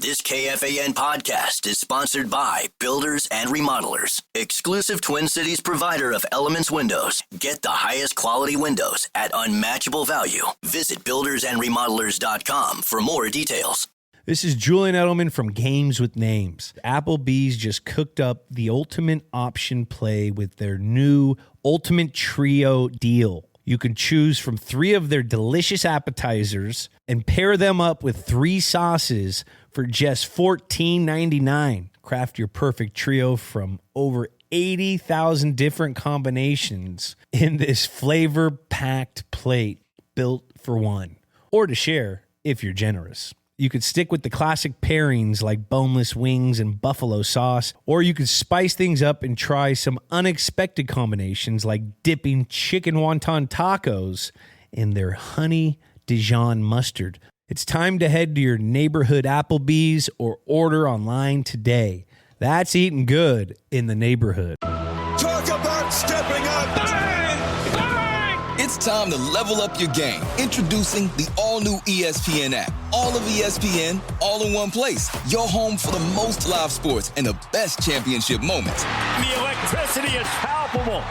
This KFAN podcast is sponsored by Builders and Remodelers, exclusive Twin Cities provider of Elements Windows. Get the highest quality windows at unmatchable value. Visit buildersandremodelers.com for more details. This is Julian Edelman from Games with Names. Applebee's just cooked up the ultimate option play with their new Ultimate Trio deal. You can choose from 3 of their delicious appetizers and pair them up with 3 sauces for just $14.99. Craft your perfect trio from over 80,000 different combinations in this flavor-packed plate built for one, or to share if you're generous. You could stick with the classic pairings like boneless wings and buffalo sauce, or you could spice things up and try some unexpected combinations like dipping chicken wonton tacos in their honey Dijon mustard. It's time to head to your neighborhood Applebee's or order online today. That's eating good in the neighborhood. Talk about stepping up. Bang! Bang! It's time to level up your game. Introducing the all-new ESPN app. All of ESPN, all in one place. Your home for the most live sports and the best championship moments. The electricity is palpable.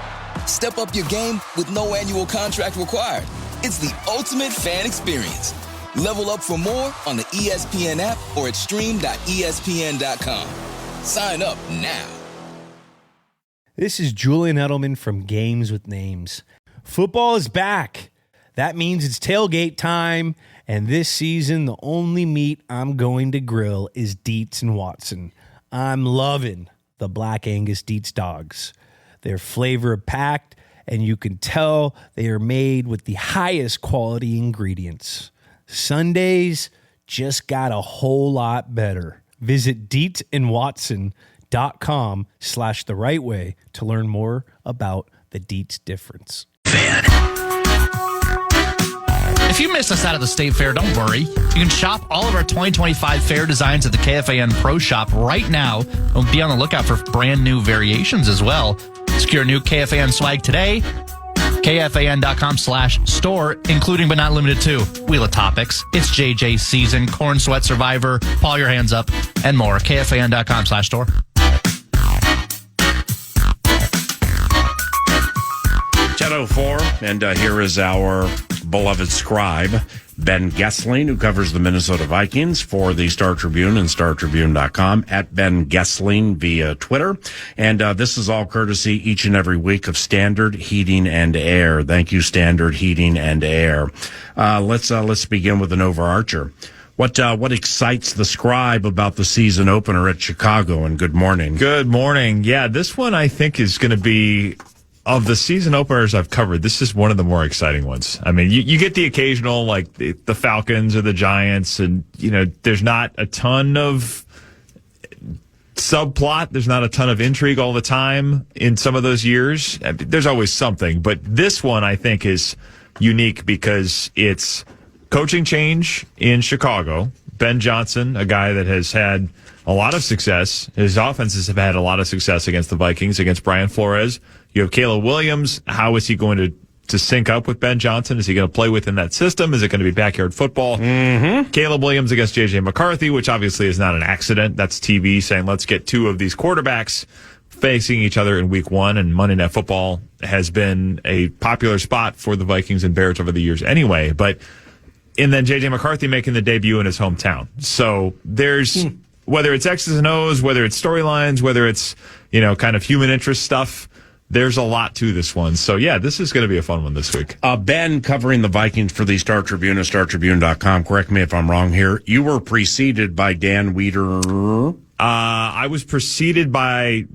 Step up your game with no annual contract required. It's the ultimate fan experience. Level up for more on the ESPN app or at stream.espn.com. Sign up now. This is Julian Edelman from Games with Names. Football is back. That means it's tailgate time, and this season the only meat I'm going to grill is Dietz and Watson. I'm loving the Black Angus Dietz dogs. They're flavor-packed, and you can tell they are made with the highest quality ingredients. Sundays just got a whole lot better. Visit DietzandWatson.com/the right way to learn more about the Dietz difference. If you missed us out of the State Fair, don't worry. You can shop all of our 2025 fair designs at the KFAN Pro Shop right now. And be on the lookout for brand new variations as well. Secure new KFAN swag today. KFAN.com/store, including but not limited to Wheel of Topics, It's JJ Season, Corn Sweat Survivor, Paul Your Hands Up, and more. KFAN.com/store. 10:04, and here is our beloved scribe, Ben Goessling, who covers the Minnesota Vikings for the Star Tribune and StarTribune.com, at Ben Goessling via Twitter. And this is all courtesy each and every week of Standard Heating and Air. Thank you, Standard Heating and Air. Let's begin with an overarcher. What excites the scribe about the season opener at Chicago? And good morning. Good morning. Yeah, this one I think is going to be, of the season openers I've covered, this is one of the more exciting ones. I mean, you get the occasional, like the Falcons or the Giants, and, there's not a ton of subplot. There's not a ton of intrigue all the time in some of those years. There's always something. But this one, I think, is unique because it's coaching change in Chicago. Ben Johnson, a guy that has had a lot of success. His offenses have had a lot of success against the Vikings, against Brian Flores. You have Caleb Williams. How is he going to sync up with Ben Johnson? Is he going to play within that system? Is it going to be backyard football? Mm-hmm. Caleb Williams against J.J. McCarthy, which obviously is not an accident. That's TV saying, let's get 2 of these quarterbacks facing each other in week 1. And Monday Night Football has been a popular spot for the Vikings and Bears over the years anyway. And then J.J. McCarthy making the debut in his hometown. So there's, whether it's X's and O's, whether it's storylines, whether it's, kind of human interest stuff, there's a lot to this one. So, yeah, this is going to be a fun one this week. Ben, covering the Vikings for the Star Tribune and StarTribune.com. Correct me if I'm wrong here. You were preceded by Dan Weeder. I was preceded by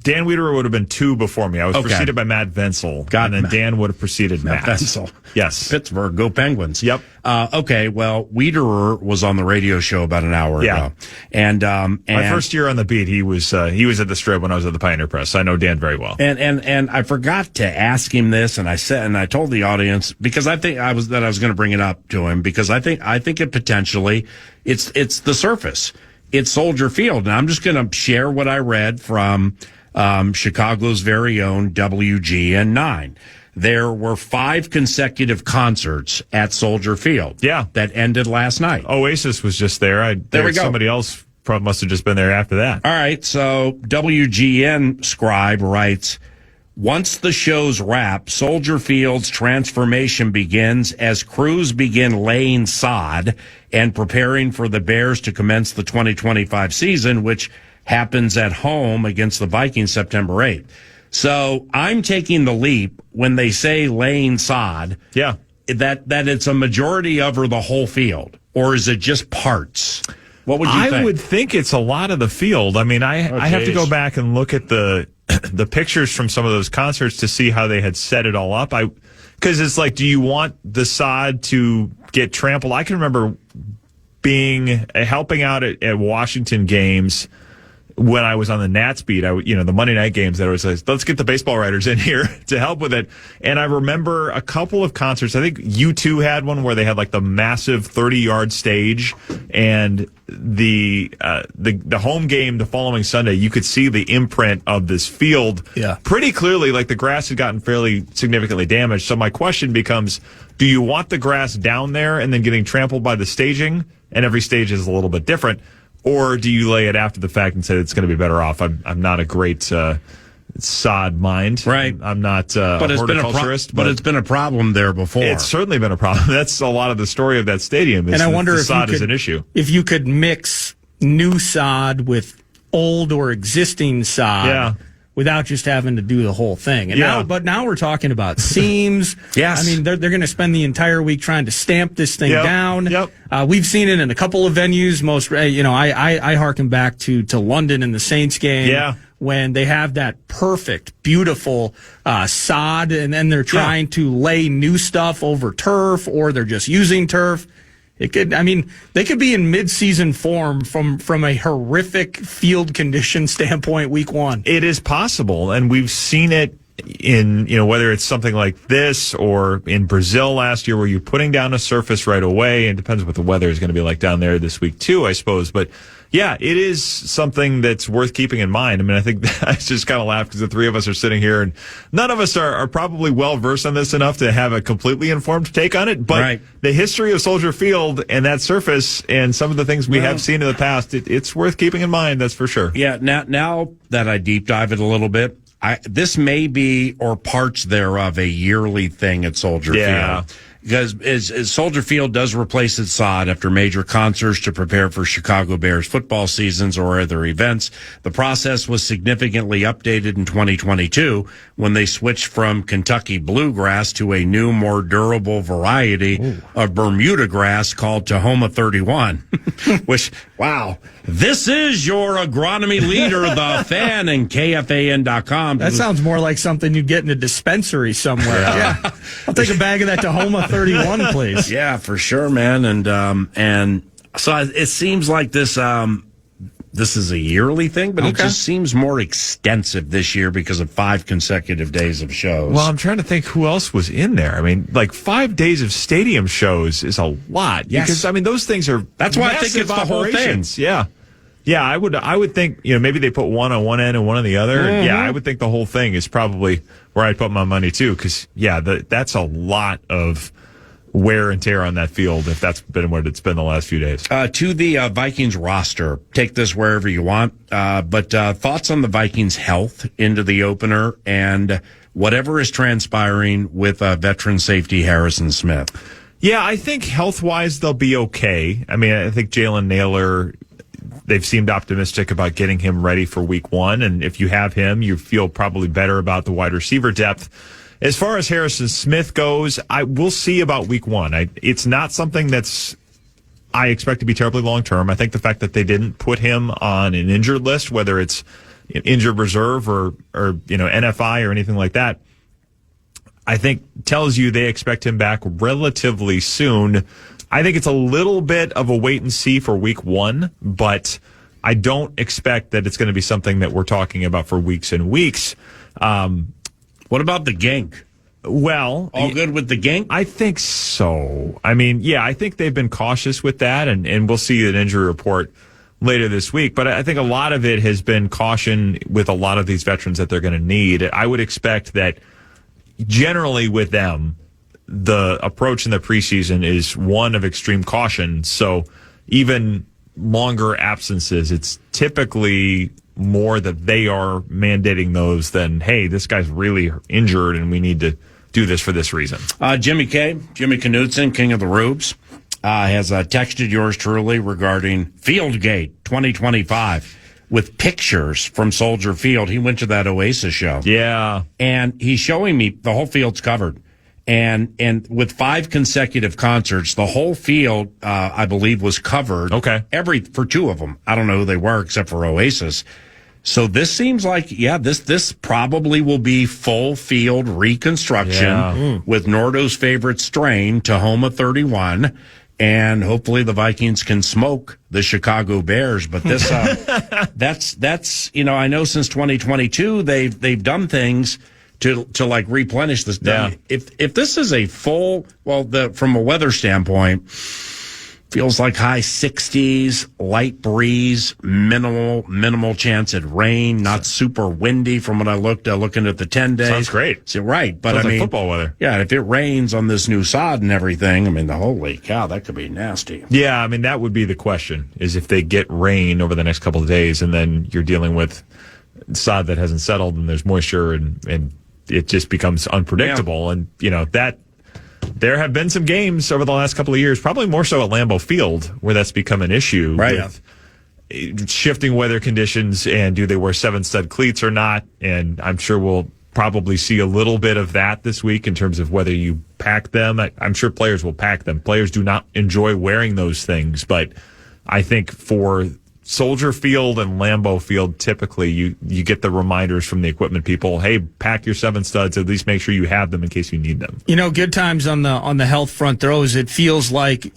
Dan Weeder would have been 2 before me. I was preceded by Matt Venzel. And then Dan would have preceded Matt. Venzel. Yes. Pittsburgh, go Penguins. Yep. Okay, well, Weeder was on the radio show about an hour ago. And my first year on the beat, he was at the Strip when I was at the Pioneer Press. I know Dan very well. And I forgot to ask him this, and I told the audience, because I think I was going to bring it up to him, because I think it potentially it's the surface. It's Soldier Field. And I'm just going to share what I read from Chicago's very own WGN9. there were 5 consecutive concerts at Soldier Field. Yeah. That ended last night. Oasis was just there. There we go. Somebody else probably must have just been there after that. All right, so WGN Scribe writes, once the shows wrap, Soldier Field's transformation begins as crews begin laying sod and preparing for the Bears to commence the 2025 season, which happens at home against the Vikings September 8th. So I'm taking the leap when they say laying sod. Yeah. That it's a majority of or the whole field, or is it just parts? What would you think? I would think it's a lot of the field. I mean, I have to go back and look at the pictures from some of those concerts to see how they had set it all up. Because it's like, do you want the sod to get trampled? I can remember helping out at Washington games when I was on the Nats beat. The Monday night games that I was like, let's get the baseball writers in here to help with it. And I remember a couple of concerts. I think U2 had one where they had like the massive 30-yard stage, and the home game the following Sunday, you could see the imprint of this field pretty clearly. Like the grass had gotten fairly significantly damaged. So my question becomes, do you want the grass down there and then getting trampled by the staging? And every stage is a little bit different. Or do you lay it after the fact and say it's going to be better off? I'm not a great sod mind. Right. I'm not a horticulturist. But it's been a problem there before. It's certainly been a problem. That's a lot of the story of that stadium. And I wonder if sod is an issue. If you could mix new sod with old or existing sod. Without just having to do the whole thing. And now we're talking about seams. Yes. I mean, they're going to spend the entire week trying to stamp this thing down. Yep. We've seen it in a couple of venues. I harken back to London in the Saints game. Yeah. When they have that perfect, beautiful sod, and then they're trying to lay new stuff over turf, or they're just using turf. They could be in mid-season form from a horrific field condition standpoint week one. It is possible, and we've seen it in, whether it's something like this or in Brazil last year where you're putting down a surface right away, and it depends what the weather is going to be like down there this week too, I suppose. But yeah, it is something that's worth keeping in mind. I mean, I think I just kind of laugh because the three of us are sitting here and none of us are probably well versed on this enough to have a completely informed take on it. But the history of Soldier Field and that surface and some of the things we have seen in the past, it's worth keeping in mind. That's for sure. Yeah. Now that I deep dive it a little bit, this may be, or parts thereof, a yearly thing at Soldier Field. Because as Soldier Field does replace its sod after major concerts to prepare for Chicago Bears football seasons or other events. The process was significantly updated in 2022 when they switched from Kentucky bluegrass to a new, more durable variety of Bermuda grass called Tahoma 31. Which, wow. This is your agronomy leader, the fan, and KFAN.com. That sounds more like something you'd get in a dispensary somewhere. Yeah. I'll take a bag of that Tahoma 31, please. Yeah, for sure, man. And so it seems like this is a yearly thing, but it just seems more extensive this year because of 5 consecutive days of shows. Well, I'm trying to think who else was in there. I mean, like 5 days of stadium shows is a lot. Yes. Because, I mean, those things are That's why I think it's the whole thing. Yeah. Yeah, I would think, maybe they put one on one end and one on the other. Mm-hmm. Yeah, I would think the whole thing is probably where I'd put my money too, because, that's a lot of wear and tear on that field if that's been what it's been the last few days. To the Vikings roster, take this wherever you want, but thoughts on the Vikings' health into the opener and whatever is transpiring with veteran safety Harrison Smith. Yeah, I think health-wise they'll be okay. I mean, I think Jalen Naylor, they've seemed optimistic about getting him ready for week one. And if you have him, you feel probably better about the wide receiver depth. As far as Harrison Smith goes, we'll see about week one. It's not something that's I expect to be terribly long-term. I think the fact that they didn't put him on an injured list, whether it's injured reserve or NFI or anything like that, I think tells you they expect him back relatively soon. I think it's a little bit of a wait and see for week one, but I don't expect that it's going to be something that we're talking about for weeks and weeks. What about the gink? Well, all good with the gink? I think so. I mean, I think they've been cautious with that, and we'll see an injury report later this week. But I think a lot of it has been caution with a lot of these veterans that they're going to need. I would expect that generally with them, the approach in the preseason is one of extreme caution. So even longer absences, it's typically more that they are mandating those than, hey, this guy's really injured and we need to do this for this reason. Jimmy Knutson, King of the Rubes, has texted yours truly regarding Fieldgate 2025 with pictures from Soldier Field. He went to that Oasis show. Yeah. And he's showing me the whole field's covered. And with 5 consecutive concerts, the whole field, I believe, was covered. Okay. For 2 of them. I don't know who they were except for Oasis. So this seems like, this probably will be full field reconstruction with Nordo's favorite strain, Tahoma 31. And hopefully the Vikings can smoke the Chicago Bears. But this, that's, I know since 2022, they've done things to like replenish this. Yeah. If this is a full, from a weather standpoint, feels like high 60s, light breeze, minimal chance at rain, not super windy from what I looking at the 10 days. Sounds great. So, right. But sounds like football weather. Yeah, if it rains on this new sod and everything, holy cow, that could be nasty. Yeah, that would be the question, is if they get rain over the next couple of days and then you're dealing with sod that hasn't settled and there's moisture and it just becomes unpredictable. Yeah. And, that there have been some games over the last couple of years, probably more so at Lambeau Field, where that's become an issue. Right. With shifting weather conditions and do they wear 7-stud cleats or not. And I'm sure we'll probably see a little bit of that this week in terms of whether you pack them. I'm sure players will pack them. Players do not enjoy wearing those things, but I think for Soldier Field and Lambeau Field, typically you get the reminders from the equipment people. Hey, pack your 7 studs. At least make sure you have them in case you need them. Good times on the health front. Throws. It feels like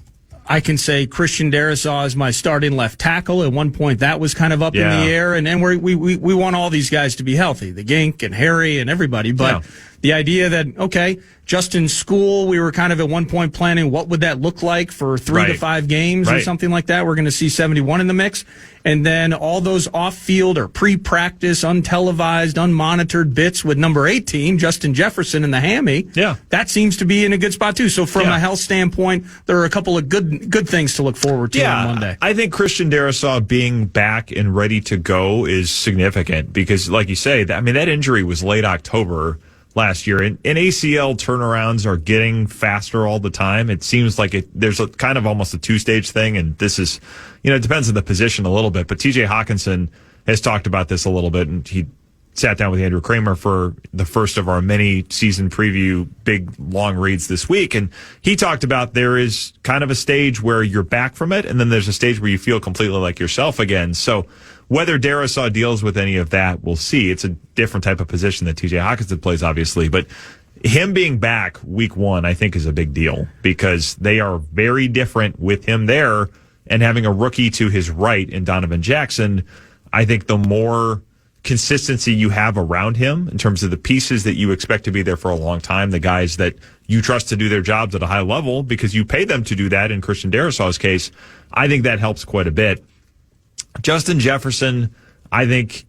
I can say Christian Darrisaw is my starting left tackle. At one point, that was kind of up in the air, and we want all these guys to be healthy, the Gink and Harry and everybody. But the idea that Justin School, we were kind of at one point planning what would that look like for 3 to 5 games or something like that. We're going to see 71 in the mix. And then all those off-field or pre-practice, untelevised, unmonitored bits with number 18, Justin Jefferson in the hammy. Yeah. That seems to be in a good spot, too. So from a health standpoint, there are a couple of good things to look forward to on Monday. I think Christian Darrisaw being back and ready to go is significant because, like you say, that injury was late October last year, and ACL turnarounds are getting faster all the time. It seems like there's a kind of almost a 2-stage thing, and this is, it depends on the position a little bit, but TJ Hawkinson has talked about this a little bit, and he sat down with Andrew Kramer for the first of our many season preview big long reads this week, and he talked about there is kind of a stage where you're back from it, and then there's a stage where you feel completely like yourself again. So whether Darrisaw deals with any of that, we'll see. It's a different type of position that TJ Hawkinson plays, obviously. But him being back week 1, I think, is a big deal because they are very different with him there and having a rookie to his right in Donovan Jackson. I think the more consistency you have around him in terms of the pieces that you expect to be there for a long time, the guys that you trust to do their jobs at a high level because you pay them to do that in Christian Darrisaw's case, I think that helps quite a bit. Justin Jefferson, I think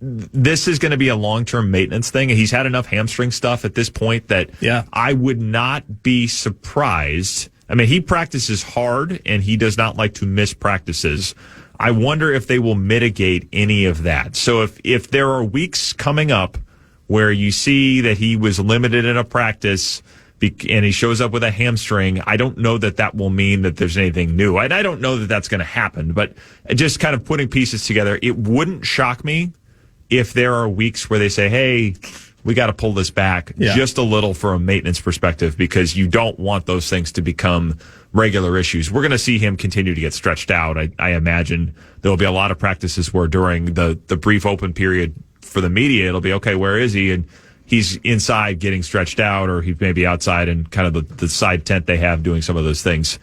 this is going to be a long-term maintenance thing. He's had enough hamstring stuff at this point that I would not be surprised. He practices hard, and he does not like to miss practices. I wonder if they will mitigate any of that. So if there are weeks coming up where you see that he was limited in a practice and he shows up with a hamstring, I don't know that will mean that there's anything new. I don't know that that's going to happen, but just kind of putting pieces together, it wouldn't shock me if there are weeks where they say, hey, we got to pull this back just a little from a maintenance perspective because you don't want those things to become regular issues. We're going to see him continue to get stretched out. I imagine there will be a lot of practices where during the brief open period for the media, it'll be, okay, where is he? And he's inside getting stretched out, or he's maybe outside in kind of the side tent they have doing some of those things.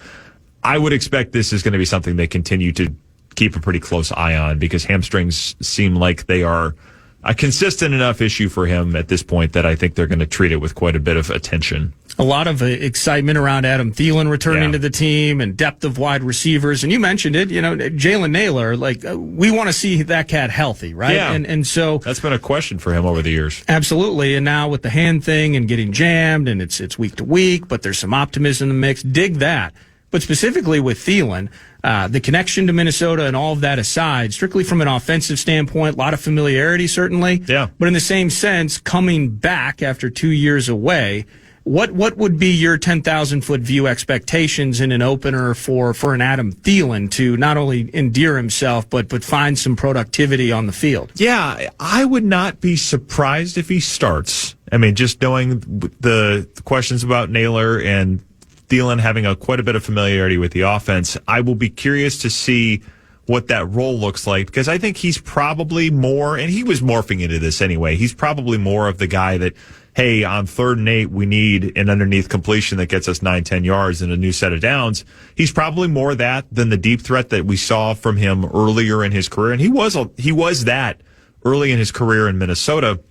I would expect this is going to be something they continue to keep a pretty close eye on because hamstrings seem like they are a consistent enough issue for him at this point that I think they're going to treat it with quite a bit of attention. A lot of excitement around Adam Thielen returning to the team and depth of wide receivers. And you mentioned it, Jalen Naylor, we want to see that cat healthy, right? Yeah. And so that's been a question for him over the years. Absolutely. And now with the hand thing and getting jammed and it's week to week, but there's some optimism in the mix. Dig that. But specifically with Thielen, the connection to Minnesota and all of that aside, strictly from an offensive standpoint, a lot of familiarity, certainly. Yeah. But in the same sense, coming back after 2 years away, what would be your 10,000-foot view expectations in an opener for an Adam Thielen to not only endear himself, but find some productivity on the field? Yeah, I would not be surprised if he starts. I mean, just knowing the questions about Naylor and Thielen having quite a bit of familiarity with the offense, I will be curious to see what that role looks like, because I think he's probably more, and he was morphing into this anyway, he's probably more of the guy that, hey, on 3rd and 8, we need an underneath completion that gets us 9-10 yards and a new set of downs. He's probably more that than the deep threat that we saw from him earlier in his career, and he was that early in his career in Minnesota.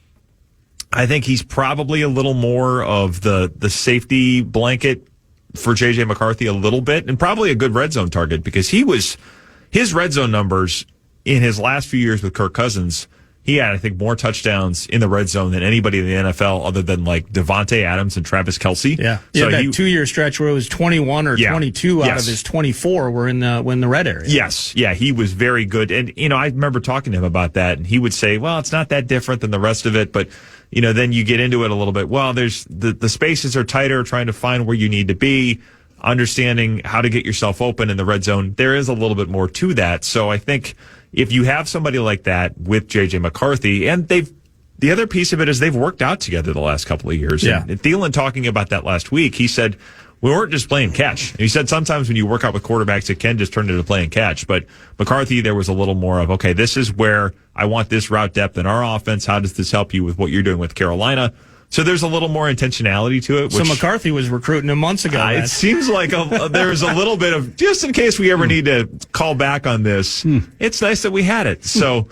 I think he's probably a little more of the safety blanket for J.J. McCarthy a little bit, and probably a good red zone target, because his red zone numbers in his last few years with Kirk Cousins, he had, I think, more touchdowns in the red zone than anybody in the NFL other than Devontae Adams and Travis Kelce. Yeah. So that 2-year stretch where it was 21 or 22 out of his 24 were in the red area. Yes. Yeah, he was very good. And, I remember talking to him about that, and he would say, well, it's not that different than the rest of it, but, then you get into it a little bit. Well, there's the spaces are tighter, trying to find where you need to be, understanding how to get yourself open in the red zone. There is a little bit more to that. So I think if you have somebody like that with J.J. McCarthy, and the other piece of it is they've worked out together the last couple of years. Yeah. And Thielen talking about that last week, he said, we weren't just playing catch. And he said sometimes when you work out with quarterbacks, it can just turn into playing catch. But McCarthy, there was a little more of, okay, this is where I want this route depth in our offense. How does this help you with what you're doing with Carolina? So there's a little more intentionality to it. So McCarthy was recruiting him months ago. It seems like there's a little bit of, just in case we ever need to call back on this, it's nice that we had it. So,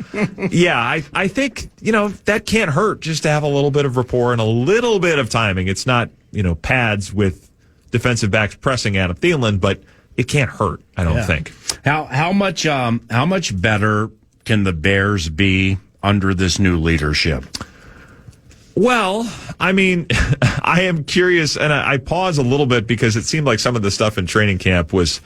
yeah, I think, that can't hurt just to have a little bit of rapport and a little bit of timing. It's not, pads with defensive backs pressing Adam Thielen, but it can't hurt, I don't think. How much better can the Bears be under this new leadership? Well, I mean, I am curious, and I pause a little bit because it seemed like some of the stuff in training camp was,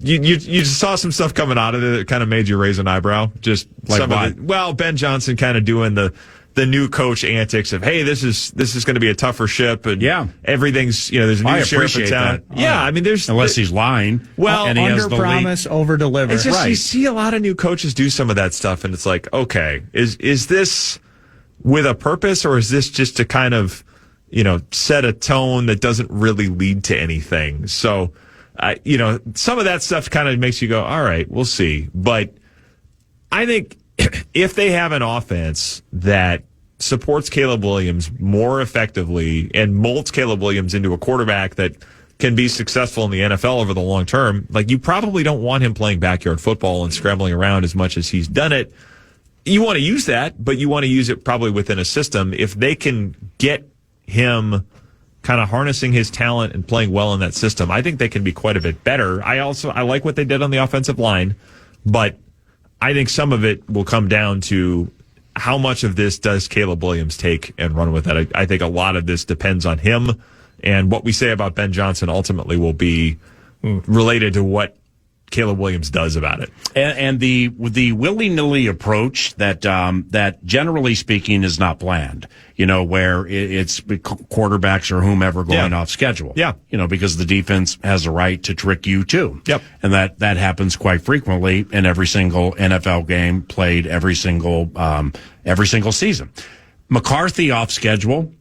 you saw some stuff coming out of it that kind of made you raise an eyebrow. Just like what? Ben Johnson kind of doing the new coach antics of, hey, this is going to be a tougher ship, and everything's, there's a new sheriff in town. Yeah, I mean, unless he's lying. Well, and he under promise, over deliver. It's just you see a lot of new coaches do some of that stuff, and it's like, okay, is this with a purpose, or is this just to kind of, set a tone that doesn't really lead to anything? So, some of that stuff kind of makes you go, all right, we'll see. But I think if they have an offense that supports Caleb Williams more effectively and molds Caleb Williams into a quarterback that can be successful in the NFL over the long term, you probably don't want him playing backyard football and scrambling around as much as he's done it. You want to use that, but you want to use it probably within a system. If they can get him kind of harnessing his talent and playing well in that system, I think they can be quite a bit better. I like what they did on the offensive line, but I think some of it will come down to how much of this does Caleb Williams take and run with it. I think a lot of this depends on him, and what we say about Ben Johnson ultimately will be related to what Caleb Williams does about it. And the willy-nilly approach that generally speaking is not planned, where it's quarterbacks or whomever going off schedule. Yeah. Because the defense has a right to trick you too. Yep. And that happens quite frequently in every single NFL game played every single season. McCarthy off schedule.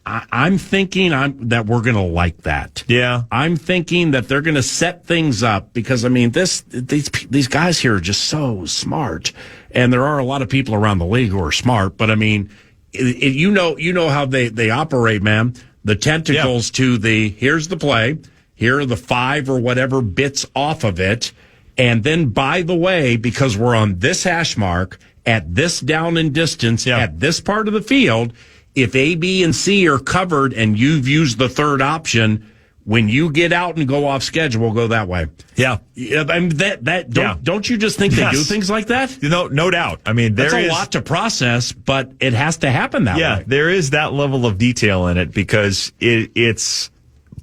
I'm thinking that we're going to like that. Yeah. I'm thinking that they're going to set things up because, these guys here are just so smart. And there are a lot of people around the league who are smart. But, you know how they operate, man. The tentacles to here's the play. Here are the 5 or whatever bits off of it. And then, by the way, because we're on this hash mark, at this down and distance, at this part of the field, if A, B, and C are covered and you've used the third option, when you get out and go off schedule, go that way. Yeah. I mean, don't you just think they do things like that? No doubt. I mean, that's a lot to process, but it has to happen that way. Yeah, there is that level of detail in it because it's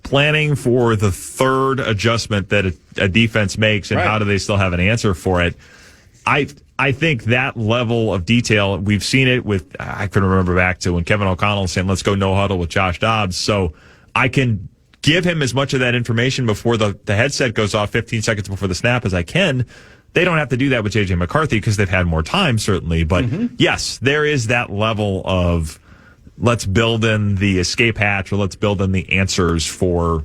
planning for the third adjustment that a defense makes and how do they still have an answer for it. I think that level of detail, we've seen it with, I can remember back to when Kevin O'Connell was saying, let's go no huddle with Josh Dobbs. So I can give him as much of that information before the headset goes off 15 seconds before the snap as I can. They don't have to do that with J.J. McCarthy because they've had more time, certainly. But yes, there is that level of let's build in the escape hatch or let's build in the answers for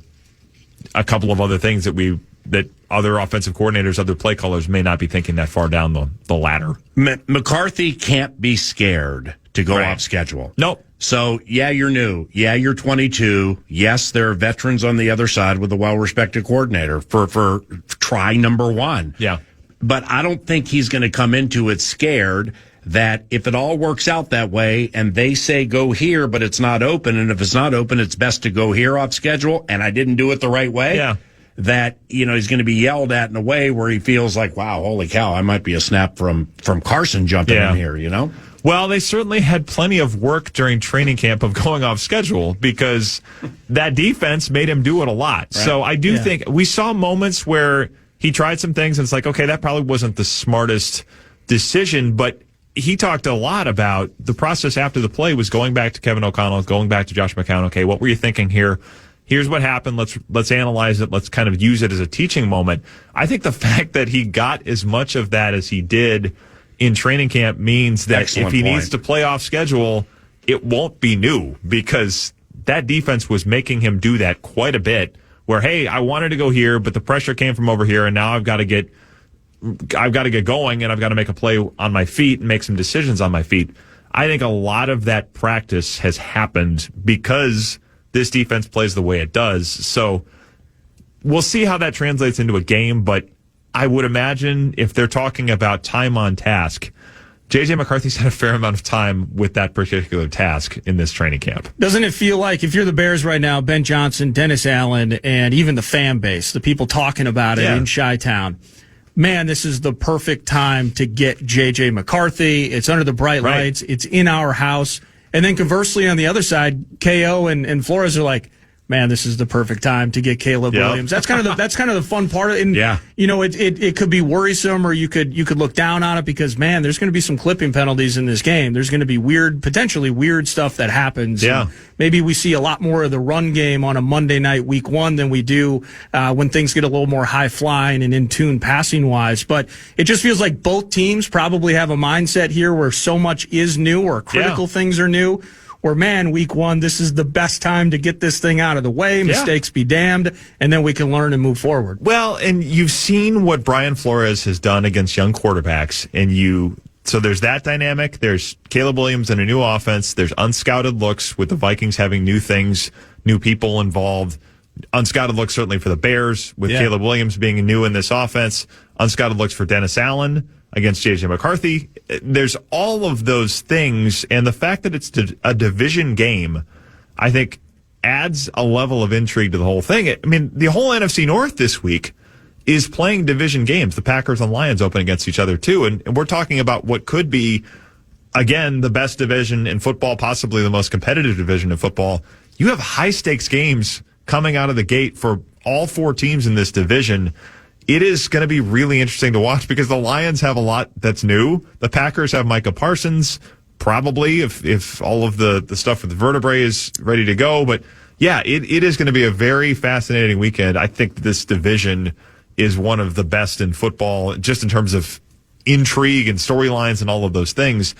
a couple of other things that other offensive coordinators, other play callers may not be thinking that far down the ladder. McCarthy can't be scared to go off schedule. Nope. So, yeah, you're new. Yeah, you're 22. Yes, there are veterans on the other side with a well-respected coordinator for try number one. Yeah. But I don't think he's going to come into it scared that if it all works out that way and they say go here, but it's not open, and if it's not open, it's best to go here off schedule, and I didn't do it the right way, that, he's going to be yelled at in a way where he feels like, wow, holy cow, I might be a snap from Carson jumping in here, Well, they certainly had plenty of work during training camp of going off schedule because that defense made him do it a lot. Right. So I do think we saw moments where he tried some things and it's like, okay, that probably wasn't the smartest decision, but he talked a lot about the process after the play was going back to Kevin O'Connell, going back to Josh McCown. Okay, what were you thinking here? Here's what happened. Let's analyze it. Let's kind of use it as a teaching moment. I think the fact that he got as much of that as he did in training camp means that if he needs to play off schedule, it won't be new because that defense was making him do that quite a bit where, hey, I wanted to go here, but the pressure came from over here and now I've got to get going and I've got to make a play on my feet and make some decisions on my feet. I think a lot of that practice has happened because this defense plays the way it does. So we'll see how that translates into a game, but I would imagine if they're talking about time on task, J.J. McCarthy's had a fair amount of time with that particular task in this training camp. Doesn't it feel like if you're the Bears right now, Ben Johnson, Dennis Allen, and even the fan base, the people talking about it in Chi-Town, man, this is the perfect time to get J.J. McCarthy. It's under the bright lights. It's in our house. And then conversely, on the other side, KO and Flores are like, man, this is the perfect time to get Caleb Williams. That's kind of the fun part of it. And, it could be worrisome or you could look down on it because, man, there's going to be some clipping penalties in this game. There's going to be potentially weird stuff that happens. Yeah. And maybe we see a lot more of the run game on a Monday night, week one, than we do when things get a little more high flying and in tune passing wise. But it just feels like both teams probably have a mindset here where so much is new or critical things are new. Or, man, week one, this is the best time to get this thing out of the way, mistakes be damned, and then we can learn and move forward. Well, and you've seen what Brian Flores has done against young quarterbacks, so there's that dynamic. There's Caleb Williams and a new offense. There's unscouted looks with the Vikings having new things, new people involved. Unscouted looks certainly for the Bears with Caleb Williams being new in this offense. Unscouted looks for Dennis Allen against J.J. McCarthy. There's all of those things, and the fact that it's a division game, I think, adds a level of intrigue to the whole thing. I mean, the whole NFC North this week is playing division games. The Packers and Lions open against each other, too, and we're talking about what could be, again, the best division in football, possibly the most competitive division in football. You have high-stakes games coming out of the gate for all four teams in this division. It is going to be really interesting to watch because the Lions have a lot that's new. The Packers have Micah Parsons, probably, if all of the stuff with the vertebrae is ready to go. But, yeah, it is going to be a very fascinating weekend. I think this division is one of the best in football, just in terms of intrigue and storylines and all of those things.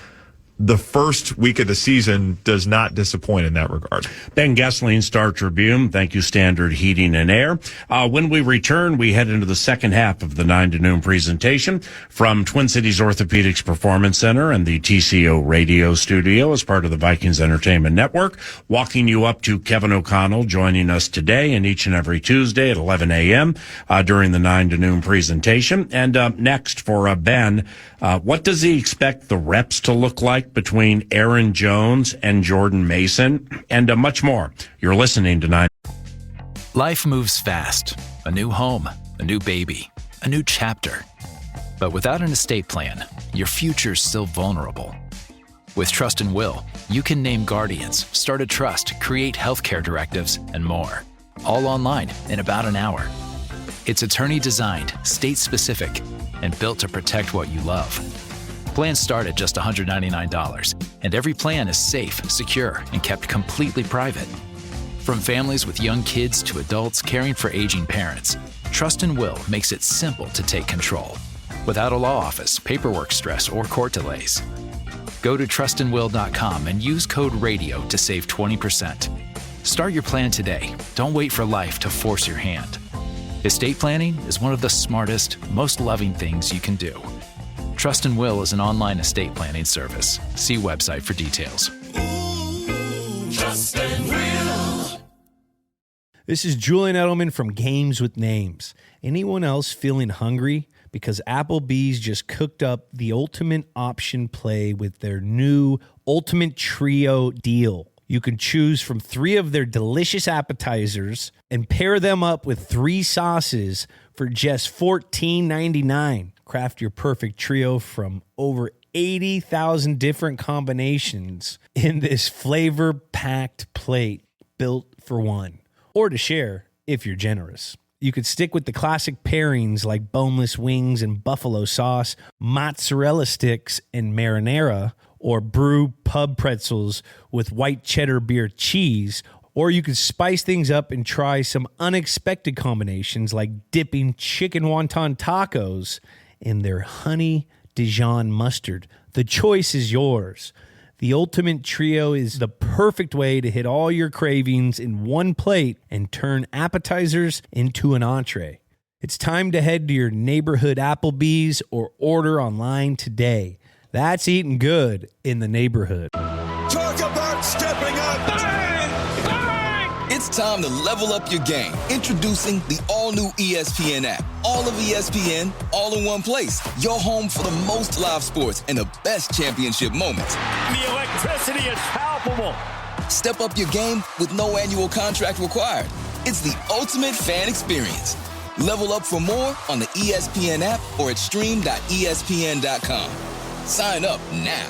The first week of the season does not disappoint in that regard. Ben Goessling, Star Tribune. Thank you, Standard Heating and Air. When we return, we head into the second half of the 9 to noon presentation from Twin Cities Orthopedics Performance Center and the TCO radio studio as part of the Vikings Entertainment Network. Walking you up to Kevin O'Connell joining us today and each and every Tuesday at 11 a.m. During the 9 to noon presentation. And next for Ben, what does he expect the reps to look like split between Aaron Jones and Jordan Mason, and much more. You're listening to 9. Life moves fast. A new home, a new baby, a new chapter. But without an estate plan, your future's still vulnerable. With Trust and Will, you can name guardians, start a trust, create healthcare directives, and more. All online in about an hour. It's attorney-designed, state-specific, and built to protect what you love. Plans start at just $199, and every plan is safe, secure, and kept completely private. From families with young kids to adults caring for aging parents, Trust and Will makes it simple to take control, without a law office, paperwork stress, or court delays. Go to trustandwill.com and use code RADIO to save 20%. Start your plan today. Don't wait for life to force your hand. Estate planning is one of the smartest, most loving things you can do. Trust and Will is an online estate planning service. See website for details. Trust and Will. This is Julian Edelman from Games with Names. Anyone else feeling hungry? Because Applebee's just cooked up the ultimate option play with their new Ultimate Trio deal. You can choose from 3 of their delicious appetizers and pair them up with 3 sauces for just $14.99. Craft your perfect trio from over 80,000 different combinations in this flavor-packed plate built for one, or to share if you're generous. You could stick with the classic pairings like boneless wings and buffalo sauce, mozzarella sticks and marinara, or brew pub pretzels with white cheddar beer cheese. Or you could spice things up and try some unexpected combinations like dipping chicken wonton tacos in their honey Dijon mustard. The choice is yours. The Ultimate Trio is the perfect way to hit all your cravings in one plate and turn appetizers into an entree. It's time to head to your neighborhood Applebee's or order online today. That's eating good in the neighborhood. Talk about stepping up. Bang! Bang! It's time to level up your game. Introducing the all-new ESPN app. All of ESPN, all in one place. Your home for the most live sports and the best championship moments. The electricity is palpable. Step up your game with no annual contract required. It's the ultimate fan experience. Level up for more on the ESPN app or at stream.espn.com. Sign up now.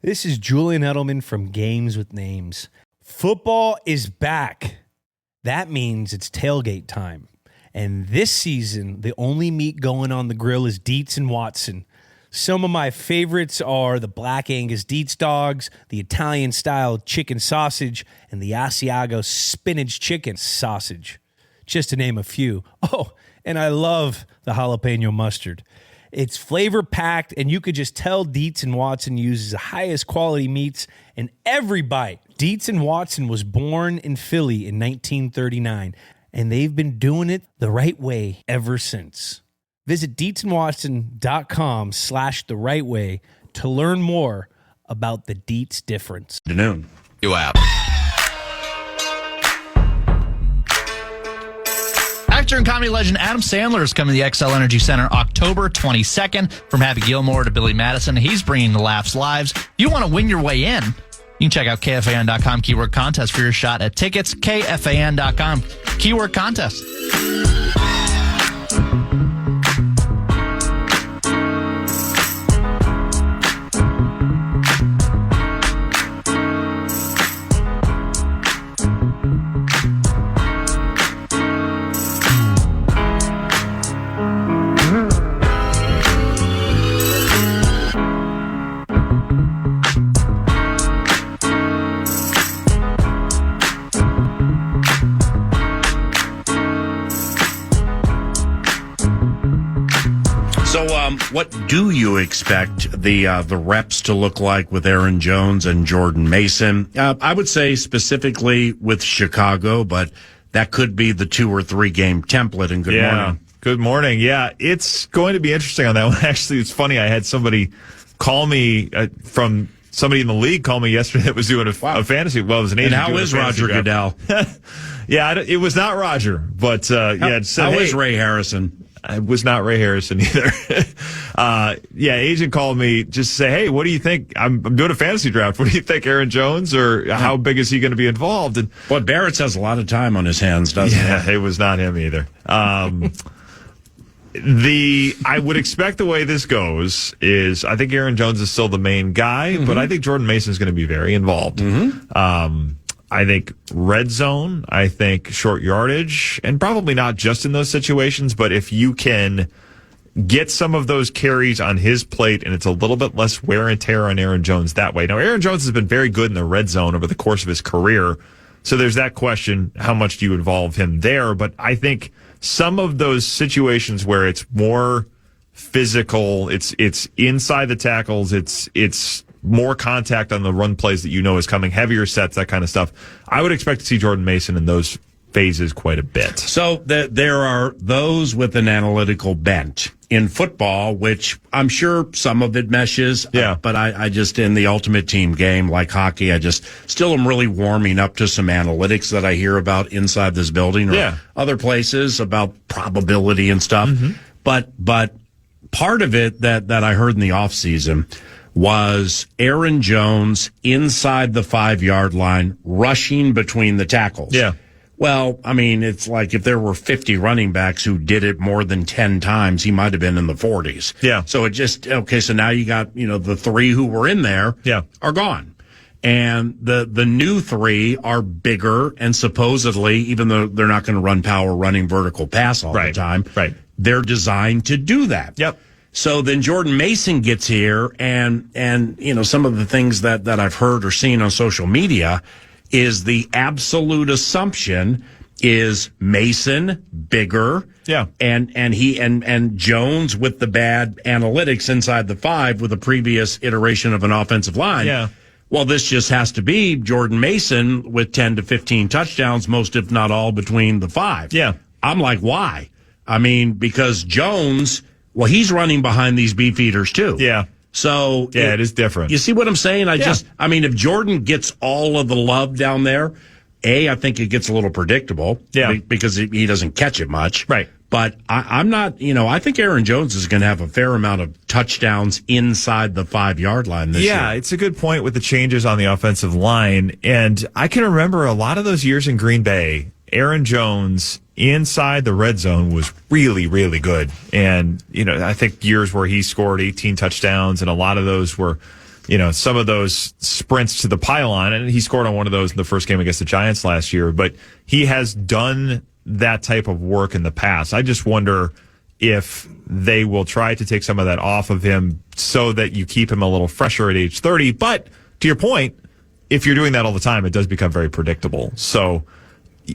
This is Julian Edelman from Games with Names. Football is back. That means it's tailgate time. And this season, the only meat going on the grill is Dietz and Watson. Some of my favorites are the Black Angus Dietz dogs, the Italian-style chicken sausage, and the Asiago spinach chicken sausage, just to name a few. Oh, and I love the jalapeno mustard. It's flavor-packed, and you could just tell Dietz and Watson uses the highest quality meats in every bite. Dietz and Watson was born in Philly in 1939, and they've been doing it the right way ever since. Visit DietzandWatson.com/the right way to learn more about the Dietz difference. Afternoon. You out. Actor and comedy legend Adam Sandler is coming to the XL Energy Center October 22nd. From Happy Gilmore to Billy Madison, he's bringing the laughs live. You want to win your way in? You can check out KFAN.com keyword contest for your shot at tickets. KFAN.com keyword contest. What do you expect the reps to look like with Aaron Jones and Jordan Mason? I would say specifically with Chicago, but that could be the 2 or 3 game template. And good morning. Good morning. Yeah, it's going to be interesting on that one. Actually, it's funny. I had somebody call me from somebody in the league call me yesterday that was doing a fantasy. Well, it was an agent. And how is Roger Goodell? Yeah, it was not Roger, but how is Ray Harrison? It was not Ray Harrison either. Agent called me just to say, hey, what do you think? I'm doing a fantasy draft. What do you think, Aaron Jones, or how big is he going to be involved? And Barrett has a lot of time on his hands, doesn't he? Yeah, it was not him either. I would expect the way this goes is I think Aaron Jones is still the main guy, but I think Jordan Mason is going to be very involved. I think red zone, I think short yardage, and probably not just in those situations, but if you can get some of those carries on his plate and it's a little bit less wear and tear on Aaron Jones that way. Now, Aaron Jones has been very good in the red zone over the course of his career, so there's that question, how much do you involve him there? But I think some of those situations where it's more physical, it's inside the tackles, it's more contact on the run plays that you know is coming, heavier sets, that kind of stuff. I would expect to see Jordan Mason in those phases quite a bit. So there are those with an analytical bent in football, which I'm sure some of it meshes. Yeah. But I just, in the ultimate team game, like hockey, I just still am really warming up to some analytics that I hear about inside this building or other places about probability and stuff. But part of it that I heard in the offseason was Aaron Jones inside the 5-yard line rushing between the tackles. Yeah. Well, I mean, it's like if there were 50 running backs who did it more than 10 times, he might have been in the 40s. Yeah. So it just, okay, so now you got, the 3 who were in there are gone. And the new 3 are bigger and supposedly, even though they're not going to run power running vertical pass all the time, they're designed to do that. Yep. So then Jordan Mason gets here and some of the things that I've heard or seen on social media is the absolute assumption is Mason bigger. Yeah. And Jones with the bad analytics inside the 5 with a previous iteration of an offensive line. Yeah. Well, this just has to be Jordan Mason with 10 to 15 touchdowns, most if not all between the 5. Yeah. I'm like, why? I mean, because Jones, well, he's running behind these beef eaters too. Yeah. So it is different. You see what I'm saying? I mean, if Jordan gets all of the love down there, I think it gets a little predictable. Yeah. Because he doesn't catch it much. Right. But I'm not, I think Aaron Jones is going to have a fair amount of touchdowns inside the 5-yard line this year. Yeah, it's a good point with the changes on the offensive line. And I can remember a lot of those years in Green Bay, Aaron Jones inside the red zone was really, really good. And, I think years where he scored 18 touchdowns, and a lot of those were, some of those sprints to the pylon, and he scored on one of those in the first game against the Giants last year. But he has done that type of work in the past. I just wonder if they will try to take some of that off of him so that you keep him a little fresher at age 30. But to your point, if you're doing that all the time, it does become very predictable. So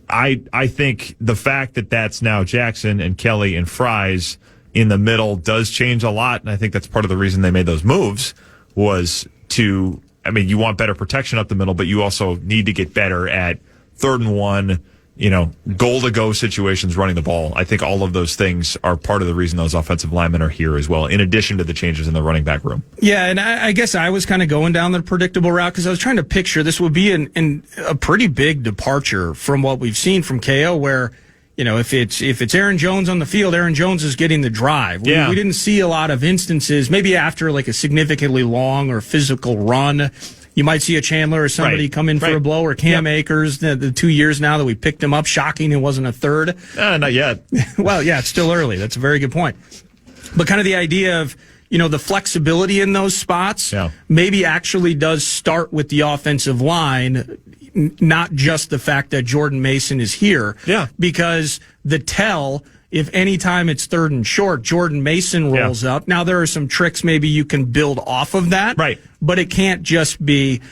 I think the fact that that's now Jackson and Kelly and Fries in the middle does change a lot. And I think that's part of the reason they made those moves was you want better protection up the middle, but you also need to get better at 3rd and 1, goal to go situations, running the ball. I think all of those things are part of the reason those offensive linemen are here as well, in addition to the changes in the running back room. Yeah, and I guess I was kind of going down the predictable route because I was trying to picture this would be a pretty big departure from what we've seen from KO, where, if it's Aaron Jones on the field, Aaron Jones is getting the drive. We didn't see a lot of instances, maybe after like a significantly long or physical run. You might see a Chandler or somebody come in for a blow, or Cam Akers, the 2 years now that we picked him up. Shocking it wasn't a third. Not yet. Well, yeah, it's still early. That's a very good point. But kind of the idea of, the flexibility in those spots maybe actually does start with the offensive line, not just the fact that Jordan Mason is here. Yeah. Because the tell, if any time it's 3rd and short, Jordan Mason rolls up. Now, there are some tricks maybe you can build off of that. Right. But it can't just be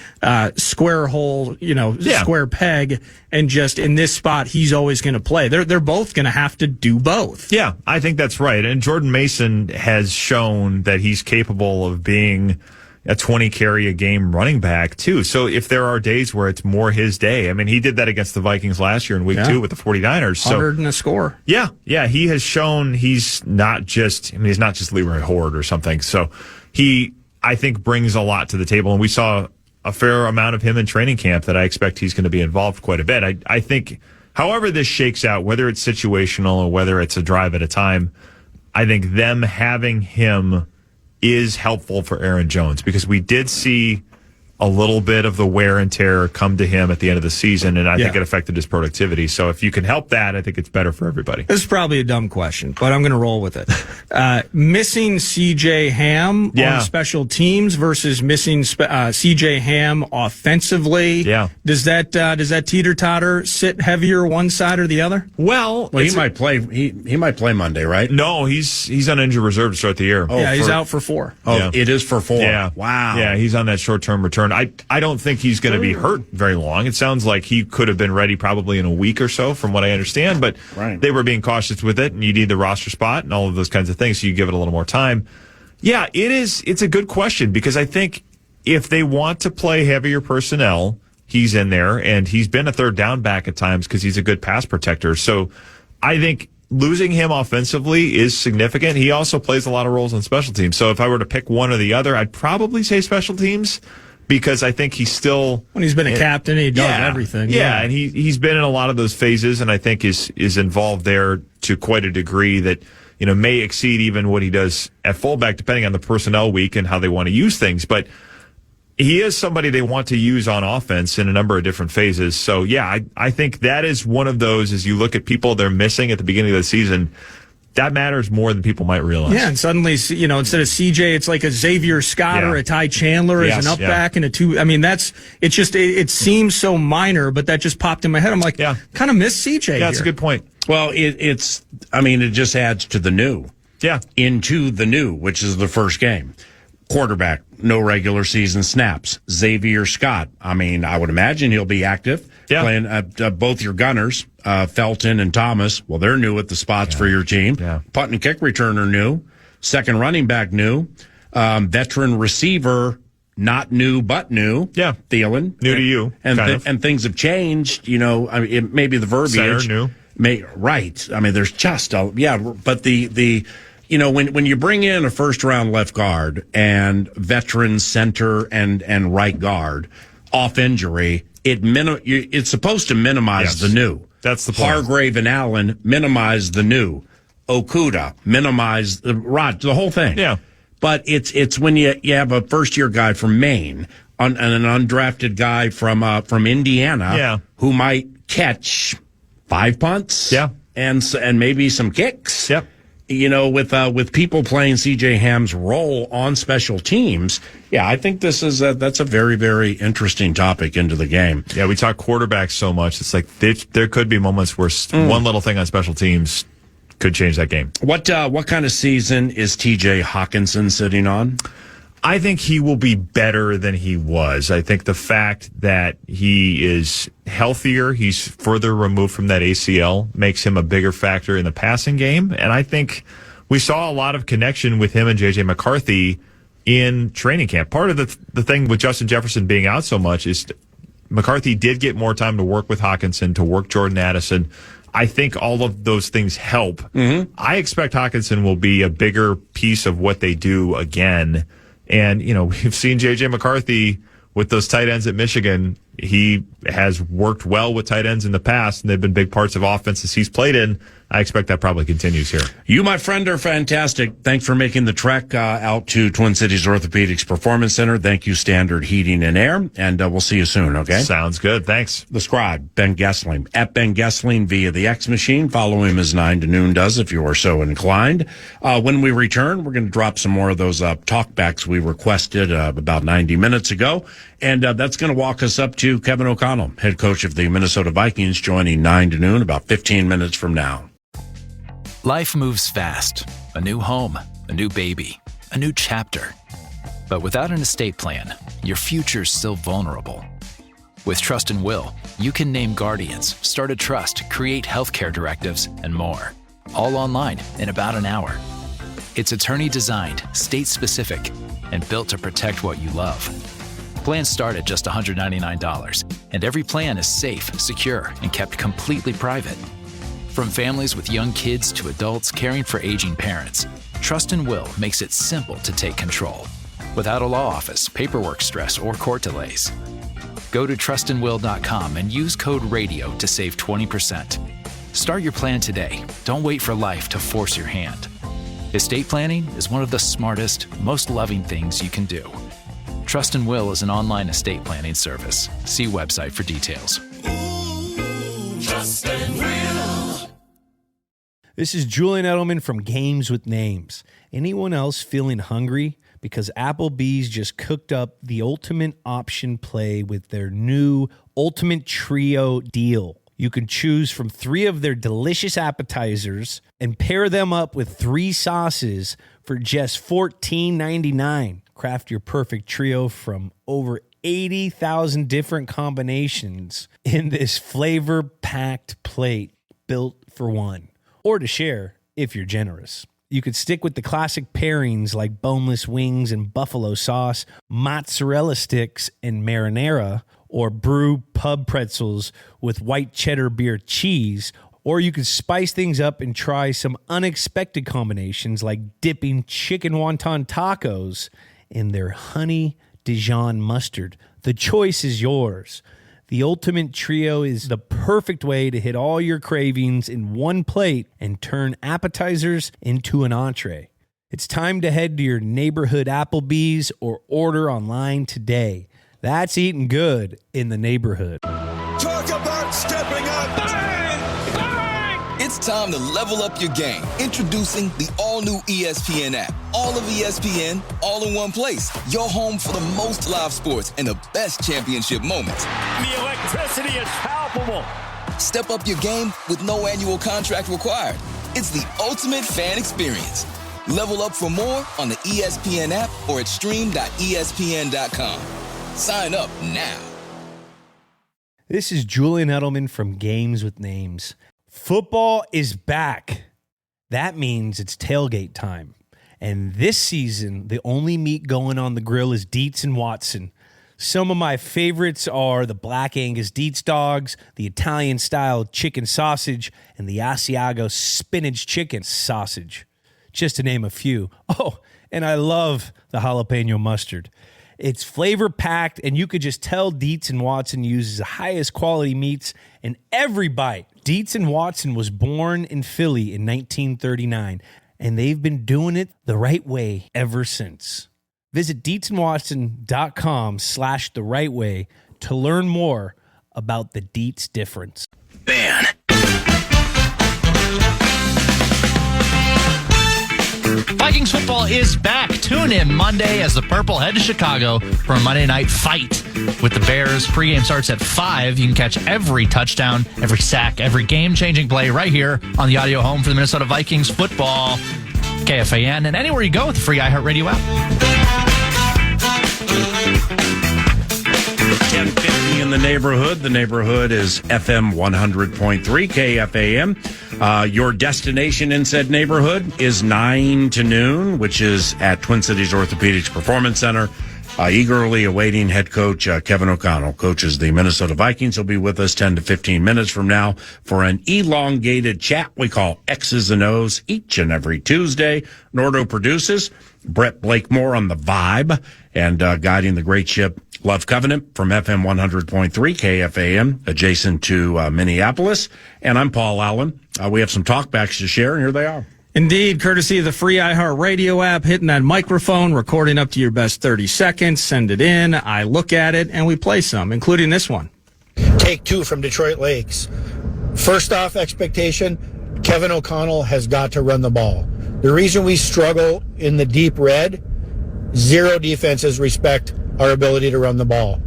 square hole, square peg, and just in this spot, he's always going to play. They're both going to have to do both. Yeah, I think that's right. And Jordan Mason has shown that he's capable of being a 20 carry a game running back too. So if there are days where it's more his day, he did that against the Vikings last year in week 2 with the 49ers. 100 and a score. Yeah. He has shown he's not just Leroy Horde or something. So he, I think, brings a lot to the table. And we saw a fair amount of him in training camp that I expect he's going to be involved quite a bit. I think, however this shakes out, whether it's situational or whether it's a drive at a time, I think them having him is helpful for Aaron Jones because we did see a little bit of the wear and tear come to him at the end of the season, and I think it affected his productivity. So if you can help that, I think it's better for everybody. This is probably a dumb question, but I'm going to roll with it. Missing C.J. Ham on special teams versus missing C.J. Ham offensively. Yeah. Does that teeter-totter sit heavier one side or the other? Well, he might play. He might play Monday, right? No, he's on injured reserve to start the year. He's out for 4. It is for 4. Yeah. Wow. Yeah, he's on that short-term return. I don't think he's going to be hurt very long. It sounds like he could have been ready probably in a week or so, from what I understand. But they were being cautious with it, and you need the roster spot and all of those kinds of things, so you give it a little more time. Yeah, it's a good question because I think if they want to play heavier personnel, he's in there, and he's been a third down back at times because he's a good pass protector. So I think losing him offensively is significant. He also plays a lot of roles on special teams. So if I were to pick one or the other, I'd probably say special teams because I think he's still... When he's been a captain, he does everything. Yeah, and he's been in a lot of those phases, and I think is involved there to quite a degree that may exceed even what he does at fullback, depending on the personnel week and how they want to use things. But he is somebody they want to use on offense in a number of different phases. So, yeah, I think that is one of those, as you look at people they're missing at the beginning of the season, that matters more than people might realize. Yeah, and suddenly, instead of CJ, it's like a Xavier Scott or a Ty Chandler as an up back and a 2. I mean, it seems so minor, but that just popped in my head. I'm like, kind of miss CJ. Yeah, that's a good point. Well, it just adds to the new. Yeah. Into the new, which is the first game. Quarterback, no regular season snaps. Xavier Scott. I mean, I would imagine he'll be active. Yeah. Playing both your gunners, Felton and Thomas. Well, they're new at the spots for your team. Yeah. Punt and kick returner new. Second running back new. Veteran receiver, not new, but new. Yeah. Thielen. New to you. And things have changed. It may be the verbiage. Center new. Right. I mean, there's just but the when you bring in a first round left guard and veteran center and right guard off injury, it's supposed to minimize the new. That's the point. Hargrave and Allen minimize the new. Okuda minimize the whole thing. Yeah. But it's when you have a first year guy from Maine and an undrafted guy from Indiana who might catch 5 punts. Yeah. And maybe some kicks. Yep. With people playing C.J. Ham's role on special teams, I think that's a very, very interesting topic into the game. Yeah, we talk quarterbacks so much. It's like there could be moments where one little thing on special teams could change that game. What kind of season is T.J. Hawkinson sitting on? I think he will be better than he was. I think the fact that he is healthier, he's further removed from that ACL, makes him a bigger factor in the passing game. And I think we saw a lot of connection with him and J.J. McCarthy in training camp. Part of the thing with Justin Jefferson being out so much is McCarthy did get more time to work with Hawkinson, to work Jordan Addison. I think all of those things help. Mm-hmm. I expect Hawkinson will be a bigger piece of what they do again. And, we've seen J.J. McCarthy with those tight ends at Michigan. He has worked well with tight ends in the past, and they've been big parts of offenses he's played in. I expect that probably continues here. You, my friend, are fantastic. Thanks for making the trek out to Twin Cities Orthopedics Performance Center. Thank you, Standard Heating and Air, and we'll see you soon, okay? Sounds good. Thanks. The Scribe, Ben Goessling, at Ben Goessling via the X Machine. Follow him as 9 to noon does if you are so inclined. When we return, we're going to drop some more of those talkbacks we requested about 90 minutes ago, and that's going to walk us up to Kevin O'Connell, head coach of the Minnesota Vikings, joining 9 to noon about 15 minutes from now. Life moves fast. A new home, a new baby, a new chapter. But without an estate plan, your future's still vulnerable. With Trust and Will, you can name guardians, start a trust, create healthcare directives, and more. All online in about an hour. It's attorney-designed, state-specific, and built to protect what you love. Plans start at just $199, and every plan is safe, secure, and kept completely private. From families with young kids to adults caring for aging parents, Trust and Will makes it simple to take control, without a law office, paperwork stress, or court delays. Go to trustandwill.com and use code RADIO to save 20%. Start your plan today. Don't wait for life to force your hand. Estate planning is one of the smartest, most loving things you can do. Trust and Will is an online estate planning service. See website for details. Trust and Will. This is Julian Edelman from Games with Names. Anyone else feeling hungry? Because Applebee's just cooked up the ultimate option play with their new Ultimate Trio deal. You can choose from 3 of their delicious appetizers and pair them up with 3 sauces for just $14.99. Craft your perfect trio from over 80,000 different combinations in this flavor-packed plate built for one, or to share if you're generous. You could stick with the classic pairings like boneless wings and buffalo sauce, mozzarella sticks and marinara, or brew pub pretzels with white cheddar beer cheese, or you could spice things up and try some unexpected combinations like dipping chicken wonton tacos in their honey Dijon mustard. The choice is yours. The Ultimate Trio is the perfect way to hit all your cravings in one plate and turn appetizers into an entree. It's time to head to your neighborhood Applebee's or order online today. That's eating good in the neighborhood. Talk about stepping up. It's time to level up your game. Introducing the all-new ESPN app. All of ESPN, all in one place. Your home for the most live sports and the best championship moments. The electricity is palpable. Step up your game with no annual contract required. It's the ultimate fan experience. Level up for more on the ESPN app or at stream.espn.com. Sign up now. This is Julian Edelman from Games with Names. Football is back. That means it's tailgate time. And this season, the only meat going on the grill is Dietz and Watson. Some of my favorites are the Black Angus Dietz dogs, the Italian-style chicken sausage, and the Asiago spinach chicken sausage, just to name a few. Oh, and I love the jalapeno mustard. It's flavor-packed, and you could just tell Dietz and Watson uses the highest quality meats in every bite. Dietz and Watson was born in Philly in 1939, and they've been doing it the right way ever since. Visit DietzandWatson.com/the right way to learn more about the Dietz difference. Ban. Vikings football is back. Tune in Monday as the Purple head to Chicago for a Monday night fight with the Bears. Pregame starts at 5. You can catch every touchdown, every sack, every game-changing play right here on the audio home for the Minnesota Vikings football, KFAN, and anywhere you go with the free iHeartRadio app. 10:50 in the neighborhood. The neighborhood is FM 100.3 KFAN. Your destination in said neighborhood is 9 to noon, which is at Twin Cities Orthopedics Performance Center. Eagerly awaiting head coach Kevin O'Connell, coaches the Minnesota Vikings. He'll be with us 10 to 15 minutes from now for an elongated chat we call X's and O's each and every Tuesday. Nordo produces. Brett Blakemore on the vibe and guiding the great ship Love Covenant from FM 100.3 KFAN, adjacent to Minneapolis. And I'm Paul Allen. We have some talkbacks to share, and here they are. Indeed, courtesy of the free iHeartRadio app, hitting that microphone, recording up to your best 30 seconds, send it in, I look at it, and we play some, including this one. Take 2 from Detroit Lakes. First off, expectation, Kevin O'Connell has got to run the ball. The reason we struggle in the deep red, 0 defenses respect our ability to run the ball.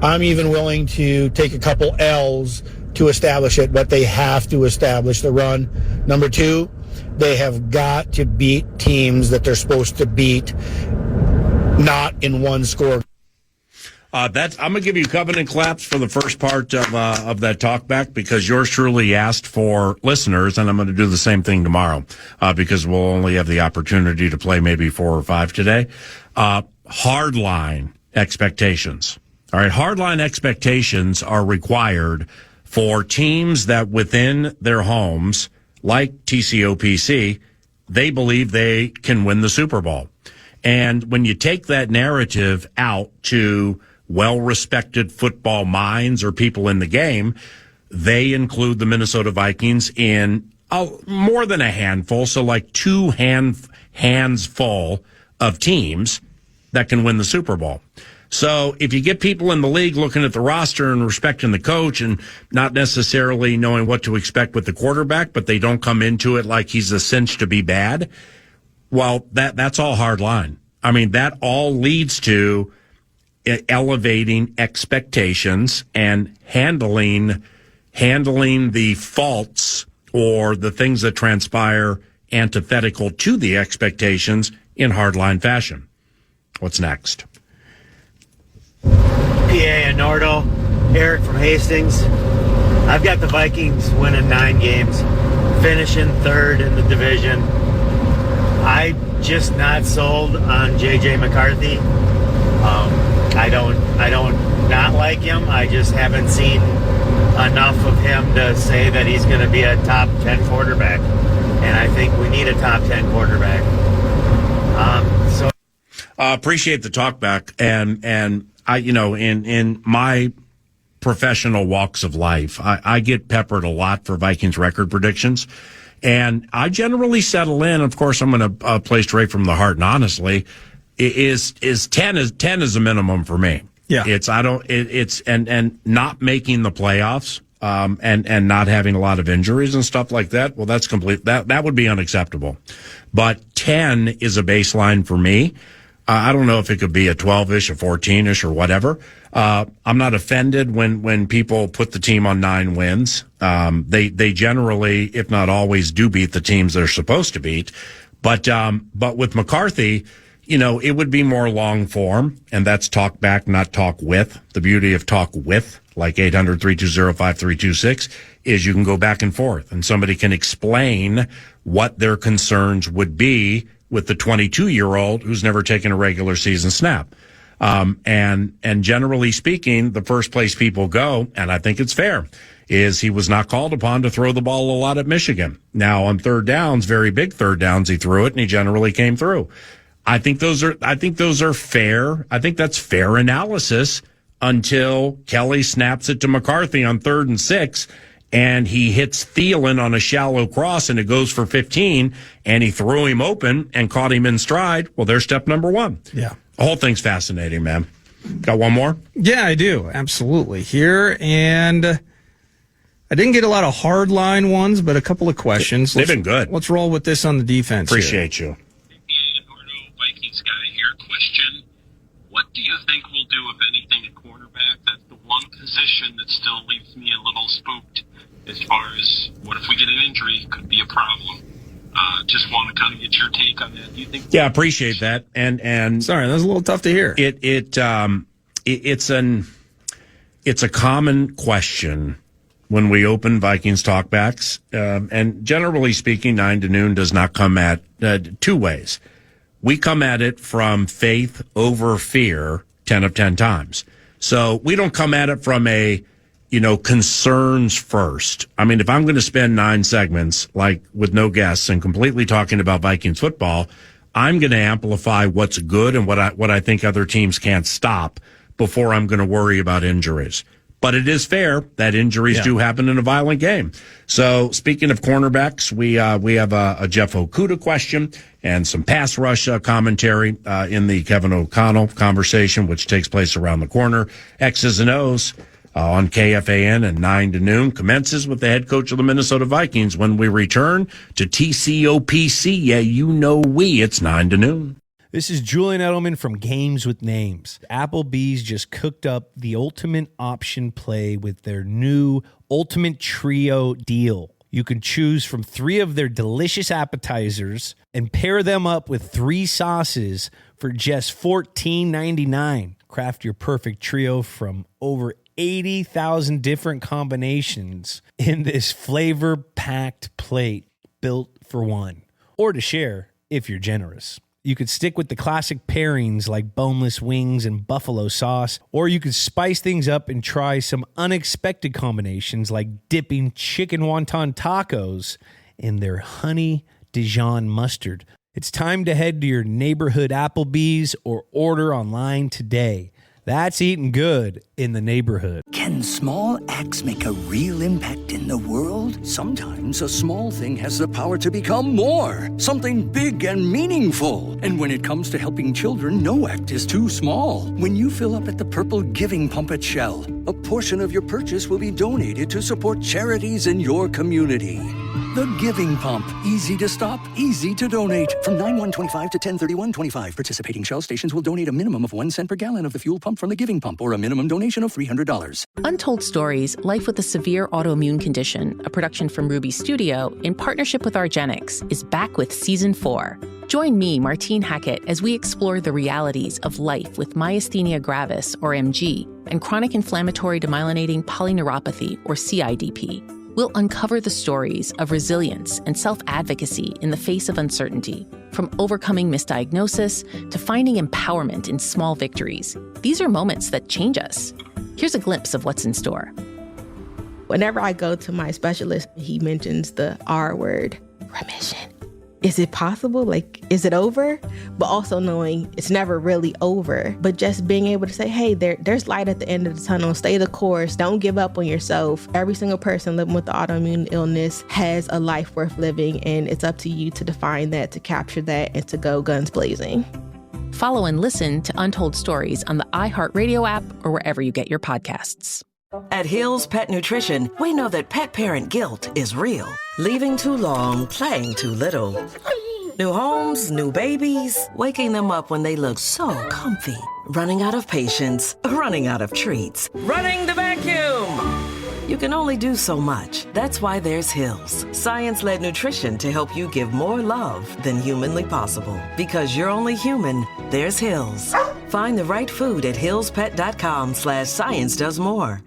I'm even willing to take a couple L's to establish it, but they have to establish the run. Number 2, they have got to beat teams that they're supposed to beat, not in one score. I'm going to give you covenant claps for the first part of that talkback because yours truly asked for listeners, and I'm going to do the same thing tomorrow because we'll only have the opportunity to play maybe 4 or 5 today. Hardline expectations. All right, hardline expectations are required for teams that within their homes, like TCOPC, they believe they can win the Super Bowl. And when you take that narrative out to well-respected football minds or people in the game, they include the Minnesota Vikings in more than a handful, so like hands full of teams that can win the Super Bowl. So if you get people in the league looking at the roster and respecting the coach and not necessarily knowing what to expect with the quarterback, but they don't come into it like he's a cinch to be bad, well, that's all hard line. I mean, that all leads to elevating expectations and handling the faults or the things that transpire antithetical to the expectations in hardline fashion. What's next? PA and Nordo, Eric from Hastings. I've got the Vikings winning 9 games, finishing third in the division. I'm just not sold on JJ McCarthy. I don't not like him. I just haven't seen enough of him to say that he's going to be a top 10 quarterback. And I think we need a top 10 quarterback. Appreciate the talk back. And I, in my professional walks of life, I get peppered a lot for Vikings record predictions. And I generally settle in. Of course, I'm going to play straight from the heart. And honestly, is 10 is a minimum for me. Yeah. And not making the playoffs, and not having a lot of injuries and stuff like that. Well, that's complete. That would be unacceptable. But 10 is a baseline for me. I don't know if it could be a 12-ish, a 14-ish, or whatever. I'm not offended when people put the team on 9 wins. They generally, if not always, do beat the teams they're supposed to beat. But with McCarthy, it would be more long form, and that's talk back, not talk with. The beauty of talk with, like 800-320-5326, is you can go back and forth, and somebody can explain what their concerns would be with the 22-year-old who's never taken a regular season snap. And generally speaking, the first place people go, and I think it's fair, is he was not called upon to throw the ball a lot at Michigan. Now on third downs, very big third downs, he threw it and he generally came through. I think those are fair. I think that's fair analysis until Kelly snaps it to McCarthy on 3rd and 6. And he hits Thielen on a shallow cross, and it goes for 15, and he threw him open and caught him in stride. Well, there's step number 1. Yeah. The whole thing's fascinating, man. Got one more? Yeah, I do. Absolutely. Here, and I didn't get a lot of hard-line ones, but a couple of questions. They've been good. Let's roll with this on the defense. Appreciate you. Vikings guy here. Question: what do you think we'll do, if anything, at cornerback? That's the one position that still leaves me a little spooked. As far as what if we get an injury, could be a problem. Just want to kind of get your take on that. Do you think? Yeah, appreciate that. And sorry, that was a little tough to hear. It's a common question when we open Vikings talkbacks, and generally speaking, 9 to noon does not come at 2 ways. We come at it from faith over fear 10 of 10 times. So we don't come at it from a concerns first. I mean, if I'm going to spend 9 segments, like with no guests and completely talking about Vikings football, I'm going to amplify what's good and what I think other teams can't stop before I'm going to worry about injuries. But it is fair that injuries do happen in a violent game. So speaking of cornerbacks, we have a Jeff Okudah question and some pass rush commentary in the Kevin O'Connell conversation, which takes place around the corner. X's and O's on KFAN and 9 to noon commences with the head coach of the Minnesota Vikings when we return to TCOPC. Yeah, it's 9 to noon. This is Julian Edelman from Games with Names. Applebee's just cooked up the ultimate option play with their new Ultimate Trio deal. You can choose from 3 of their delicious appetizers and pair them up with 3 sauces for just $14.99. Craft your perfect trio from over 80,000 different combinations in this flavor-packed plate built for one, or to share if you're generous. You could stick with the classic pairings like boneless wings and buffalo sauce, or you could spice things up and try some unexpected combinations like dipping chicken wonton tacos in their honey Dijon mustard. It's time to head to your neighborhood Applebee's or order online today. That's eating good in the neighborhood. Can small acts make a real impact in the world? Sometimes a small thing has the power to become more. Something big and meaningful. And when it comes to helping children, no act is too small. When you fill up at the Purple Giving Pump at Shell, a portion of your purchase will be donated to support charities in your community. The Giving Pump. Easy to stop, easy to donate. From 9/1/25 to 10/31/25, participating Shell stations will donate a minimum of 1 cent per gallon of the fuel pump from the Giving Pump or a minimum donation of $300. Untold Stories, Life with a Severe Autoimmune Condition, a production from Ruby Studio, in partnership with Argenix, is back with Season 4. Join me, Martine Hackett, as we explore the realities of life with myasthenia gravis, or MG, and chronic inflammatory demyelinating polyneuropathy, or CIDP. We'll uncover the stories of resilience and self-advocacy in the face of uncertainty, from overcoming misdiagnosis to finding empowerment in small victories. These are moments that change us. Here's a glimpse of what's in store. Whenever I go to my specialist, he mentions the R word, remission. Is it possible? Like, is it over? But also knowing it's never really over. But just being able to say, hey, there's light at the end of the tunnel. Stay the course. Don't give up on yourself. Every single person living with the autoimmune illness has a life worth living, and it's up to you to define that, to capture that, and to go guns blazing. Follow and listen to Untold Stories on the iHeartRadio app or wherever you get your podcasts. At Hill's Pet Nutrition, we know that pet parent guilt is real. Leaving too long, playing too little. New homes, new babies, waking them up when they look so comfy. Running out of patience, running out of treats, running the vacuum. You can only do so much. That's why there's Hill's, science-led nutrition to help you give more love than humanly possible. Because you're only human, there's Hill's. Find the right food at hillspet.com/science does more.